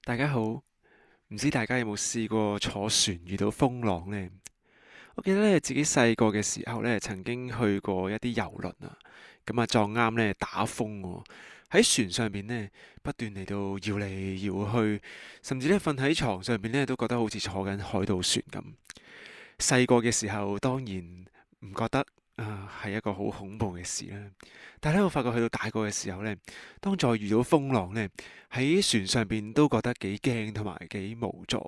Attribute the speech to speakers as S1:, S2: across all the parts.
S1: 大家好，唔知大家有冇試過坐船遇到風浪呢？我記得咧自己細個嘅時候咧，曾經去過一啲遊輪啊，咁啊撞啱咧打風喎，喺船上邊呢，不斷嚟到搖嚟搖去，甚至咧瞓喺床上邊咧都覺得好似坐緊海盜船咁。細個嘅時候當然唔覺得係一個好恐怖嘅事啦，但係咧我發覺去到大個嘅時候呢，當再遇到風浪呢，喺船上邊都覺得幾驚同埋幾無助。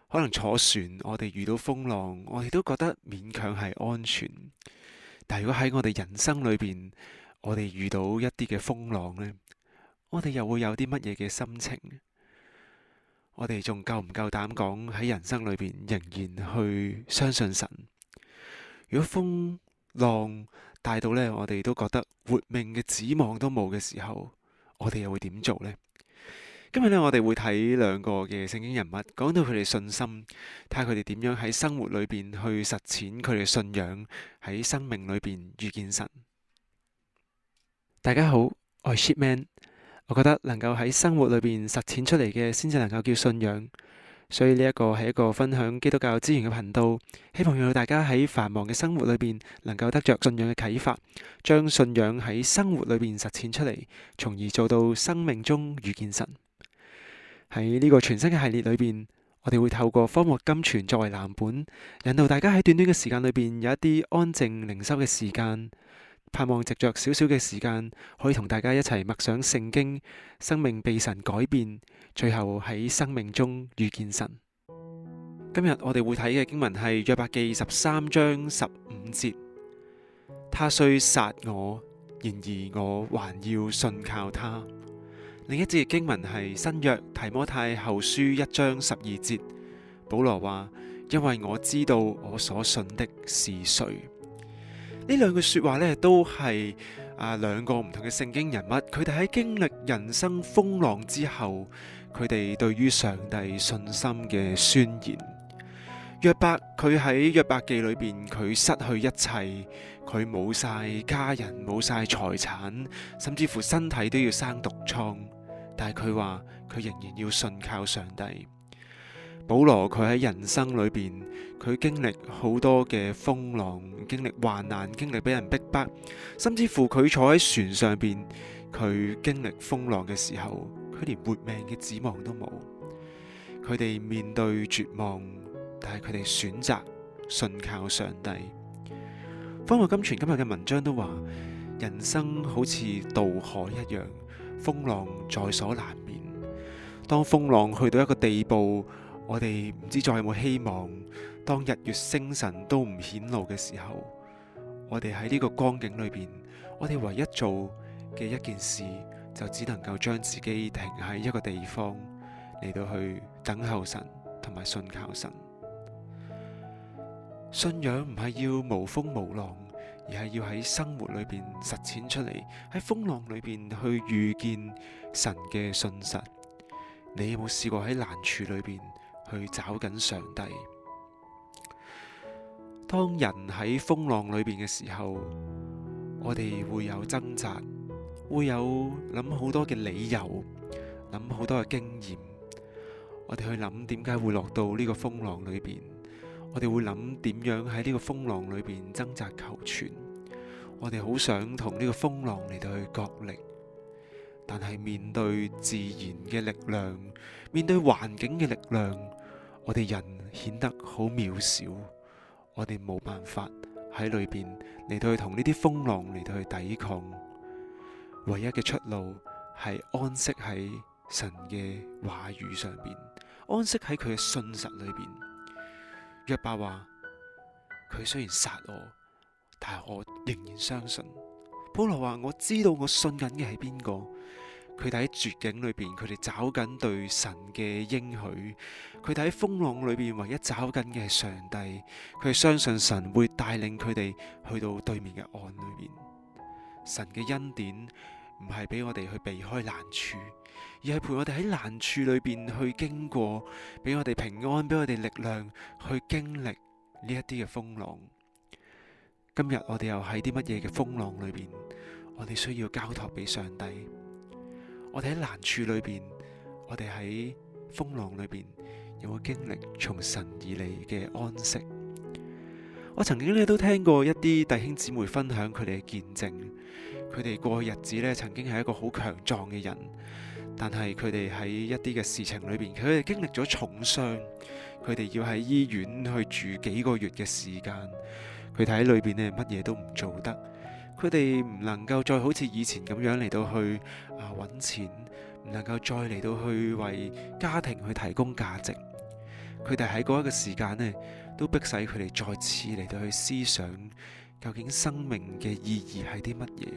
S1: 可能坐船我哋遇到風浪，我哋都覺得勉強係安全。但如果喺我哋人生裏邊，我哋遇到一啲嘅風浪呢，我哋又會有啲乜嘢嘅心情？我哋仲夠唔夠膽講喺人生裏邊仍然去相信神？如果風浪大到呢，我哋都覺得活命嘅指望都冇嘅時候，我哋又會點做呢？今日呢，我哋會睇兩個嘅聖經人物，講到佢哋信心，睇下佢哋點樣喺生活裏邊去實踐佢哋信仰，喺生命裏邊遇見神。大家好，我係 Shipman。我覺得能夠喺生活裏邊實踐出嚟嘅，先至能夠叫信仰。所以呢一個係一個分享基督教資源嘅頻道，希望讓到大家喺繁忙嘅生活裏邊能夠得着信仰嘅啟發，將信仰喺生活裏邊實踐出嚟，從而做到生命中遇見神。喺呢個全新嘅系列裏邊，我哋會透過荒漠甘泉作為藍本，引導大家喺短短嘅時間裏邊有一啲安靜靈修嘅時間。盼望藉着少少嘅時間，可以同大家一齊默想聖經，生命被神改變，最後喺生命中遇見神。今日我哋會睇嘅經文係約伯記13章15節，他雖殺我，然而我還要信靠他。另一節嘅經文係新約提摩太後書1章12節，保羅話：因為我知道我所信的是誰。呢兩句說話呢，都係兩個唔同嘅聖經人物，佢哋喺經歷人生風浪之後，佢哋對於上帝信心嘅宣言。約伯佢喺約伯記裏邊，佢失去一切，佢冇晒家人，冇晒財產，甚至乎身體都要生毒瘡，但係佢話佢仍然要信靠上帝。保羅佢喺人生裏邊，佢經歷好多嘅風浪，經歷患難，經歷俾人逼迫，甚至乎佢坐喺船上邊，佢經歷風浪嘅時候，佢連活命嘅指望都冇。佢哋面對絕望，但係佢哋選擇信靠上帝。荒漠甘泉今日嘅文章都話，人生好似渡海一樣，風浪在所難免。當風浪去到一個地步，我哋唔知再有冇希望。當日月星辰都唔顯露嘅時候，我哋喺呢個光景裏邊，我哋唯一做嘅一件事，就只能夠將自己停喺一個地方，嚟到去等候神，同埋信靠神。信仰唔係要無風無浪，而係要喺生活裏邊實踐出嚟，喺風浪裏邊去遇見神嘅信實。你有冇試過喺難處裏邊去找緊上帝？當人喺風浪裏邊嘅時候，我哋會有掙扎，會有諗好多嘅理由，諗好多嘅經驗。我哋去諗點解會落到呢個風浪裏邊，我哋會諗點樣喺呢個風浪裏邊掙扎求存。我哋好想同呢個風浪嚟到去角力，但係面對自然嘅力量，面對環境嘅力量，我哋人顯得好渺小，我哋冇辦法喺裏邊嚟到去同呢啲風浪嚟到去抵抗。唯一嘅出路係安息喺神嘅話語上邊，安息喺佢嘅信實裏邊。約伯話：佢雖然殺我，但係我仍然相信。保羅話：我知道我信緊嘅係邊個。佢哋喺絕境裏邊，佢哋找緊對神嘅應許；佢哋喺風浪裏邊，唯一找緊嘅係上帝。佢哋相信神會帶領佢哋去到對面嘅岸裏邊。神嘅恩典唔係俾我哋去避開難處，而係陪我哋喺難處裏邊去經過，俾我哋平安，俾我哋力量去經歷呢一啲嘅風浪。今日我哋又喺啲乜嘢嘅風浪裏邊？我哋需要交託俾上帝。我哋喺難處裏邊，我哋喺風浪裏邊有冇經歷從神而嚟嘅安息？我曾經都聽過一啲弟兄姊妹分享佢哋嘅見證，佢哋過去日子曾經係一個好強壯嘅人，但係佢哋喺一啲嘅事情裏邊，佢哋經歷咗重傷，佢哋要喺醫院去住幾個月嘅時間，佢哋喺裏邊乜嘢都唔做得，佢哋唔能夠再好似以前咁樣嚟到去揾錢，唔能夠再嚟到去為家庭去提供價值。佢哋喺嗰一個時間都迫使佢哋再次嚟到去思想，究竟生命嘅意義係啲乜嘢？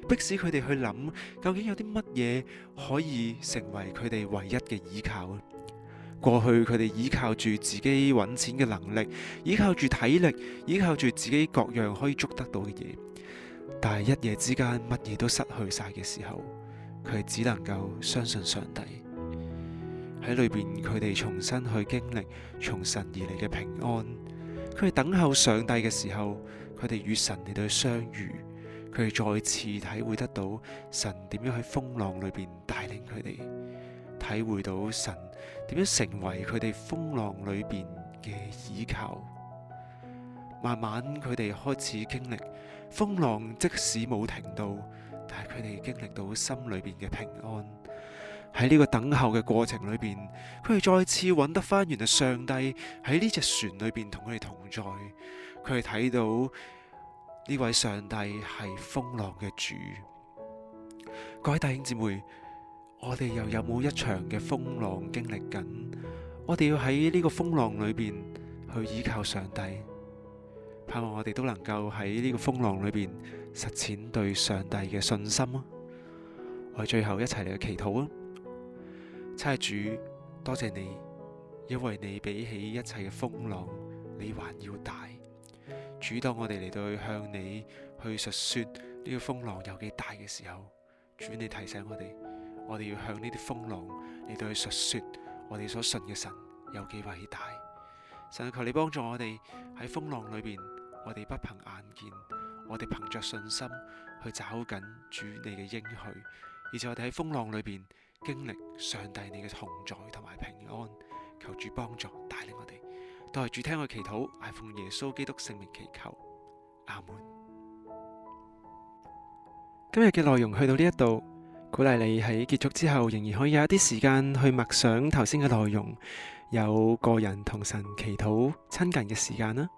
S1: 迫使佢哋去諗，究竟有啲乜嘢可以成為佢哋唯一嘅依靠？過去佢哋依靠住自己揾錢嘅能力，依靠住體力，依靠住自己各樣可以捉得到嘅嘢，但係一夜之間乜嘢都失去晒嘅時候，佢哋只能夠相信上帝。喺裏邊，佢哋重新去經歷從神而嚟嘅平安。佢哋等候上帝嘅時候，佢哋與神嚟到去相遇。佢哋再次體會得到神點樣喺風浪裏邊帶領佢哋，體會到神點樣成為佢哋風浪裏邊嘅依靠。慢慢佢哋開始經歷風浪，即使冇停到，但係佢哋經歷到心裏邊嘅平安。喺呢個等候嘅過程裏邊，佢哋再次揾得返原來上帝喺呢隻船裏邊同佢哋同在。佢哋睇到呢位上帝係風浪嘅主。各位弟兄姊妹，我哋又有冇一場嘅風浪經歷緊？我哋要喺呢個風浪裏邊去依靠上帝，盼望我哋都能夠喺呢個風浪裏邊實踐對上帝嘅信心啊！我哋最後一齊嚟祈禱啊！親愛主，多謝你，因為你比起一切嘅風浪，你還要大。主，當我哋嚟到去向你去述說呢個風浪有幾大嘅時候，主，你提醒我哋要向呢啲風浪嚟到去述說我哋所信嘅神有幾偉大。神，求你幫助我哋喺風浪裏邊，我哋不憑眼見，我哋憑着信心去找緊主你嘅應許，而且我哋喺風浪裏邊經歷上帝你嘅同在同埋平安。求主幫助帶領我哋，多謝主聽我祈禱，係奉耶穌基督聖名祈求，阿門。今日嘅內容去到呢一度，鼓勵你喺結束之後仍然可以有一啲時間去默想頭先嘅內容，有個人同神祈禱親近嘅時間啦。